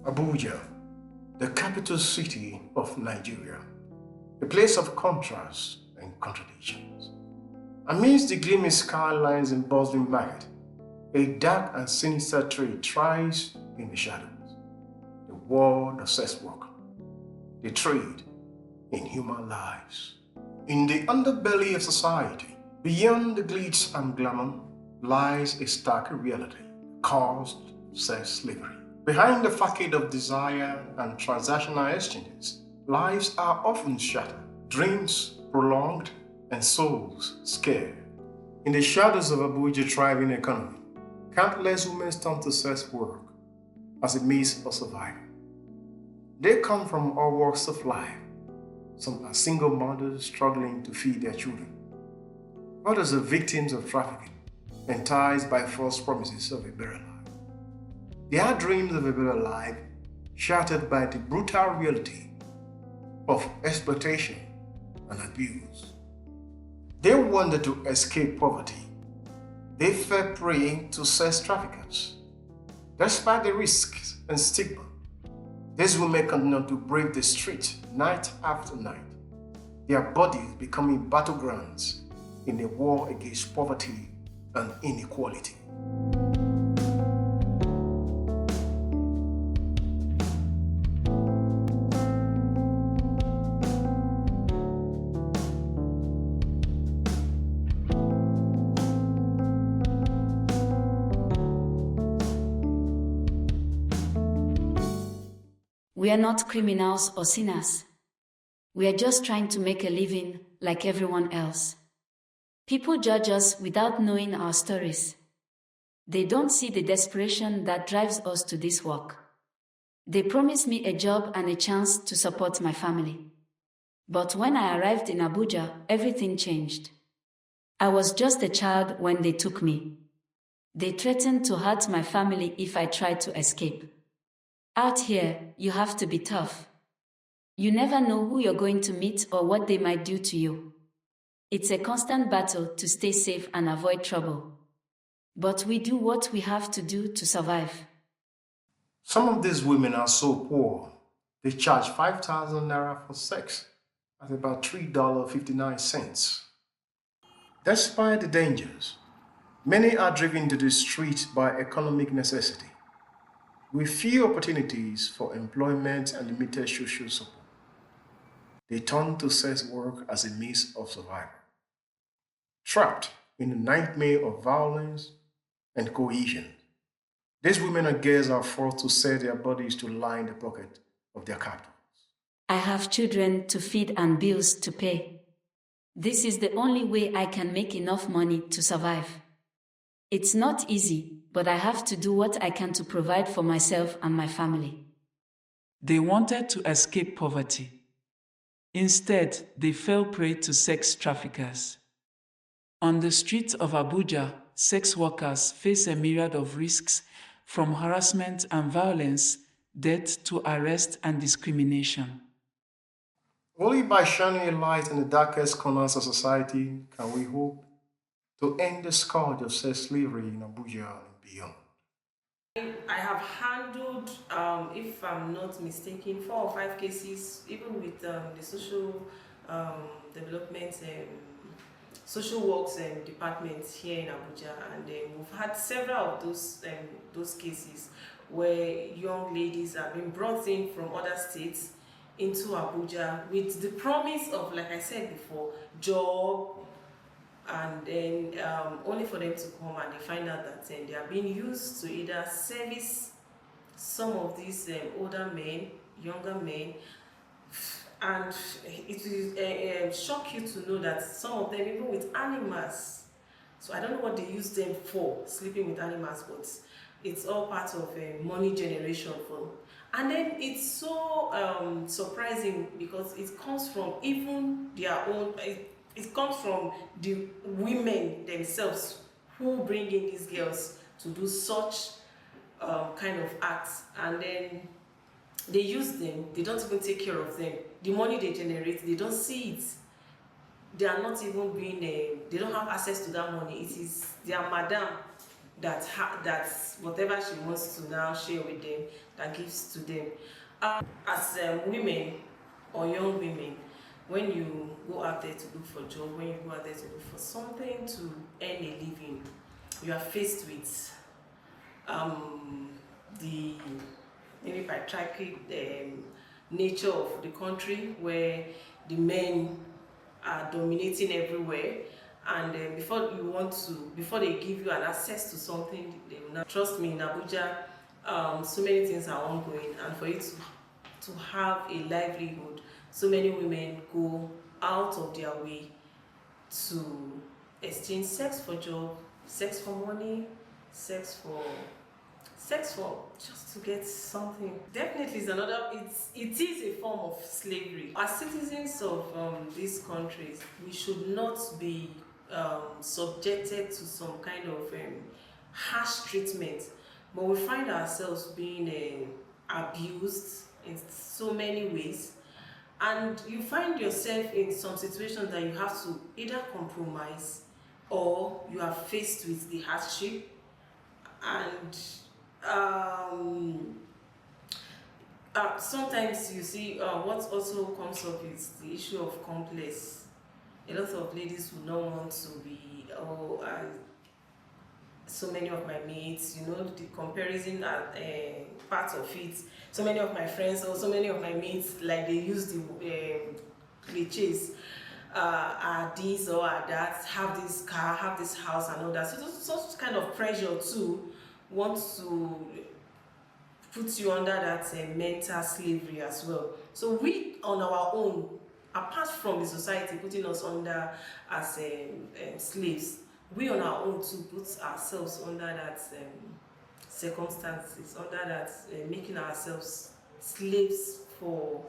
Abuja, the capital city of Nigeria, a place of contrast and contradictions. Amidst the gleaming skylines and bustling market, a dark and sinister trade thrives in the shadows. The world of sex work, the trade in human lives. In the underbelly of society, beyond the glitz and glamour, lies a stark reality, caused sex slavery. Behind the facade of desire and transactional exchanges, lives are often shattered, dreams prolonged, and souls scared. In the shadows of Abuja's thriving economy, countless women turn to sex work as a means of survival. They come from all walks of life. Some are single mothers struggling to feed their children. Others are victims of trafficking, enticed by false promises of a better life. Their dreams of a better life shattered by the brutal reality of exploitation and abuse. They wanted to escape poverty. They fell prey to sex traffickers. Despite the risks and stigma, these women continue to brave the street night after night, their bodies becoming battlegrounds in a war against poverty and inequality. We are not criminals or sinners. We are just trying to make a living like everyone else. People judge us without knowing our stories. They don't see the desperation that drives us to this work. They promised me a job and a chance to support my family. But when I arrived in Abuja, everything changed. I was just a child when they took me. They threatened to hurt my family if I tried to escape. Out here, you have to be tough. You never know who you're going to meet or what they might do to you. It's a constant battle to stay safe and avoid trouble. But we do what we have to do to survive. Some of these women are so poor, they charge 5,000 naira for sex at about $3.59. Despite the dangers, many are driven to the street by economic necessity, with few opportunities for employment and limited social support. They turn to sex work as a means of survival. Trapped in the nightmare of violence and coercion, these women and girls are forced to sell their bodies to line the pocket of their captors. I have children to feed and bills to pay. This is the only way I can make enough money to survive. It's not easy, but I have to do what I can to provide for myself and my family. They wanted to escape poverty. Instead, they fell prey to sex traffickers. On the streets of Abuja, sex workers face a myriad of risks, from harassment and violence, death to arrest and discrimination. Only by shining a light in the darkest corners of society can we hope to end the scourge of sex slavery in Abuja and beyond. I have handled, if I'm not mistaken, 4 or 5 cases, even with the social development, social works departments here in Abuja, and we've had several of those cases where young ladies have been brought in from other states into Abuja with the promise of, like I said before, job, and then only for them to come and they find out that they are being used to either service some of these older men, younger men, and it will shock you to know that some of them, even with animals, so I don't know what they use them for, sleeping with animals, but it's all part of money generation for. And then it's so surprising because it comes from even their own. It comes from the women themselves who bring in these girls to do such kind of acts, and then they use them. They don't even take care of them. The money they generate, they don't see it. They are not even being. They don't have access to that money. It is their madam that's whatever she wants to now share with them, that gives to them. As women or young women, when you go out there to look for a job, when you go out there to look for something to earn a living, you are faced with the maybe patriarchal nature of the country, where the men are dominating everywhere, and before they give you an access to something, they will not. Trust me, in Abuja, so many things are ongoing, and for you to have a livelihood, so many women go out of their way to exchange sex for job, sex for money, sex for just to get something. Definitely it is a form of slavery. As citizens of these countries, we should not be subjected to some kind of harsh treatment, but we find ourselves being abused in so many ways, and you find yourself in some situations that you have to either compromise or you are faced with the hardship. And sometimes you see what also comes up is the issue of complex. A lot of ladies would not want to be, so many of my mates, you know, the comparison part of it. So many of my friends or so many of my mates, like they use the cliches, are this or are that, have this car, have this house and all that. So such kind of pressure too wants to put you under that mental slavery as well. So we on our own, apart from the society putting us under as slaves, we on our own to put ourselves under that circumstances, under that making ourselves slaves for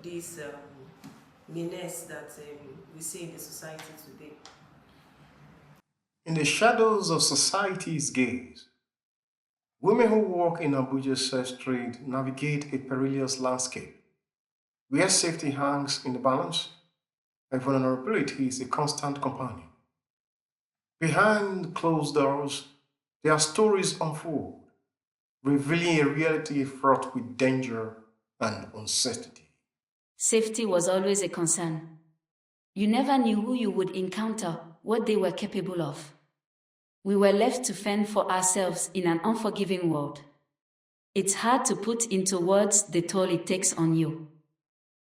this menace that we see in the society today. In the shadows of society's gaze, women who work in Abuja's sex trade navigate a perilous landscape where safety hangs in the balance and vulnerability is a constant companion. Behind closed doors, their stories unfold, revealing a reality fraught with danger and uncertainty. Safety was always a concern. You never knew who you would encounter, what they were capable of. We were left to fend for ourselves in an unforgiving world. It's hard to put into words the toll it takes on you.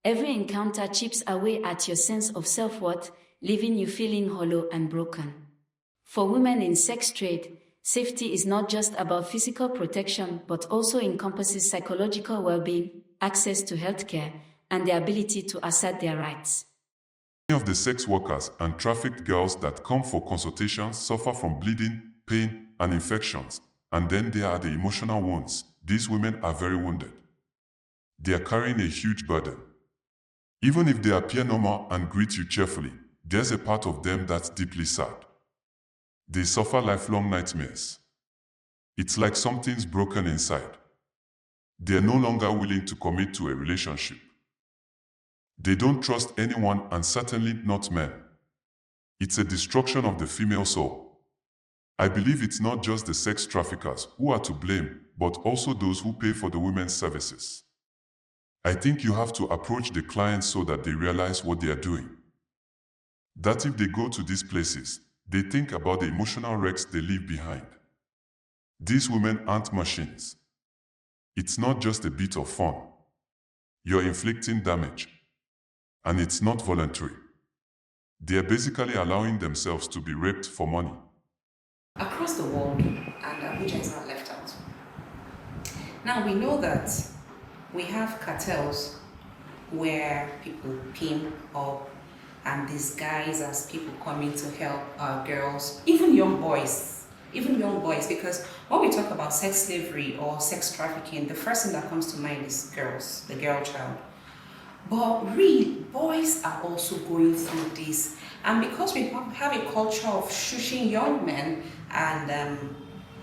Every encounter chips away at your sense of self-worth, leaving you feeling hollow and broken. For women in sex trade, safety is not just about physical protection but also encompasses psychological well-being, access to healthcare, and the ability to assert their rights. Many of the sex workers and trafficked girls that come for consultations suffer from bleeding, pain, and infections, and then there are the emotional wounds. These women are very wounded. They are carrying a huge burden. Even if they appear normal and greet you cheerfully, there's a part of them that's deeply sad. They suffer lifelong nightmares. It's like something's broken inside. They're no longer willing to commit to a relationship. They don't trust anyone and certainly not men. It's a destruction of the female soul. I believe it's not just the sex traffickers who are to blame, but also those who pay for the women's services. I think you have to approach the clients so that they realize what they are doing. That if they go to these places, they think about the emotional wrecks they leave behind. These women aren't machines. It's not just a bit of fun. You're inflicting damage. And it's not voluntary. They're basically allowing themselves to be raped for money. Across the world, and Abuja is not left out. Now we know that we have cartels where people pimp up and disguise as people coming to help girls, even young boys, because when we talk about sex slavery or sex trafficking, the first thing that comes to mind is girls, the girl child. But really, boys are also going through this. And because we have a culture of shushing young men and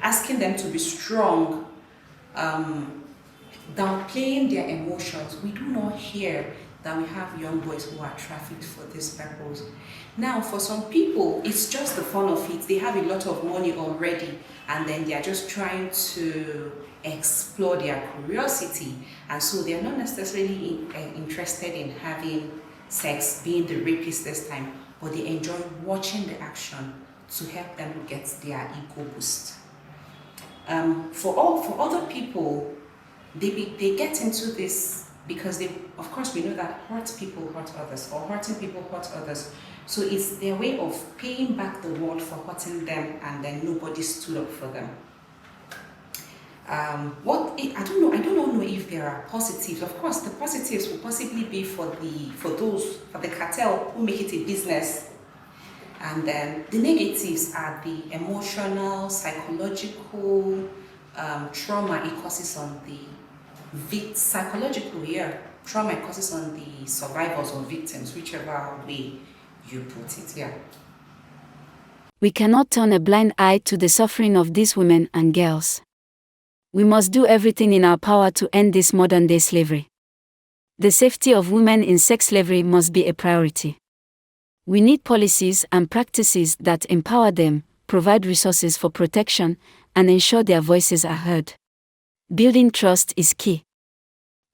asking them to be strong, downplaying their emotions, we do not hear that we have young boys who are trafficked for this purpose. Now, for some people, it's just the fun of it. They have a lot of money already, and then they are just trying to explore their curiosity, and so they are not necessarily interested in having sex, being the rapist this time, but they enjoy watching the action to help them get their ego boost. For other people, they get into this because of course, we know that hurt people hurt others, or hurting people hurt others. So it's their way of paying back the world for hurting them, and then nobody stood up for them. I don't know if there are positives. Of course, the positives will possibly be for the cartel who make it a business, and then the negatives are the emotional, psychological trauma it causes on the trauma it causes on the survivors or victims, whichever way you put it. Yeah. We cannot turn a blind eye to the suffering of these women and girls. We must do everything in our power to end this modern-day slavery. The safety of women in sex slavery must be a priority. We need policies and practices that empower them, provide resources for protection, and ensure their voices are heard. Building trust is key.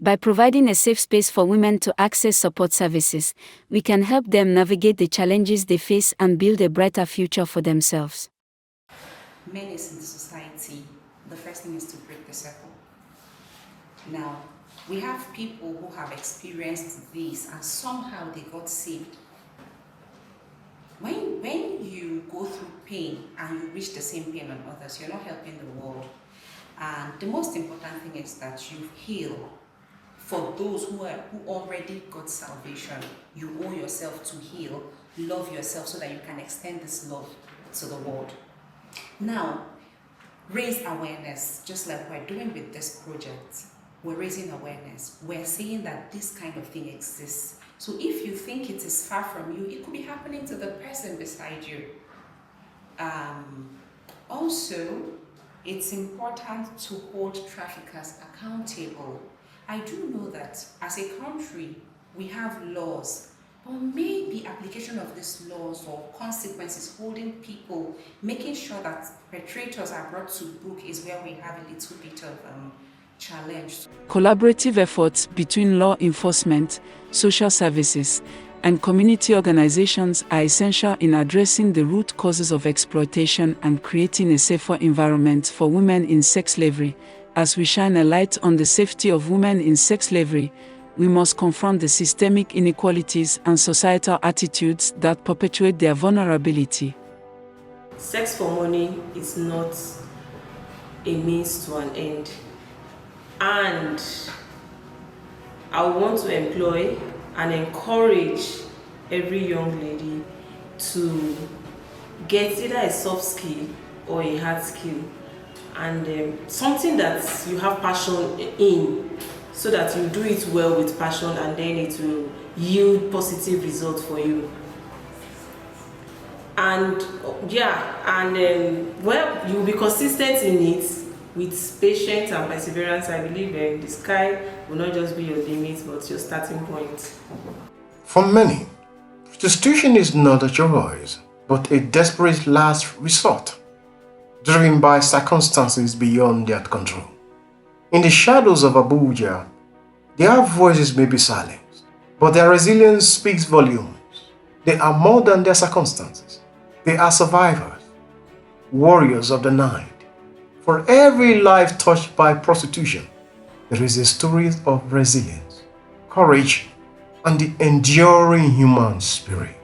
By providing a safe space for women to access support services, we can help them navigate the challenges they face and build a brighter future for themselves. Menace in the society, the first thing is to break the circle. Now, we have people who have experienced this and somehow they got saved. When you go through pain and you reach the same pain on others, you're not helping the world. And the most important thing is that you heal. For those who already got salvation, you owe yourself to heal, love yourself so that you can extend this love to the world. Now, raise awareness, just like we're doing with this project. We're raising awareness. We're saying that this kind of thing exists. So if you think it is far from you, it could be happening to the person beside you. Also, it's important to hold traffickers accountable. I do know that as a country, we have laws, but maybe application of these laws or consequences, holding people, making sure that perpetrators are brought to book is where we have a little bit of challenge. Collaborative efforts between law enforcement, social services, and community organizations are essential in addressing the root causes of exploitation and creating a safer environment for women in sex slavery. As we shine a light on the safety of women in sex slavery, we must confront the systemic inequalities and societal attitudes that perpetuate their vulnerability. Sex for money is not a means to an end. And I want to employ and encourage every young lady to get either a soft skill or a hard skill, and something that you have passion in, so that you do it well with passion, and then it will yield positive results for you. And well, you'll be consistent in it with patience and perseverance. I believe the sky will not just be your limit, but your starting point. For many, prostitution is not a choice, but a desperate last resort, driven by circumstances beyond their control. In the shadows of Abuja, their voices may be silenced, but their resilience speaks volumes. They are more than their circumstances. They are survivors, warriors of the night. For every life touched by prostitution, there is a story of resilience, courage, and the enduring human spirit.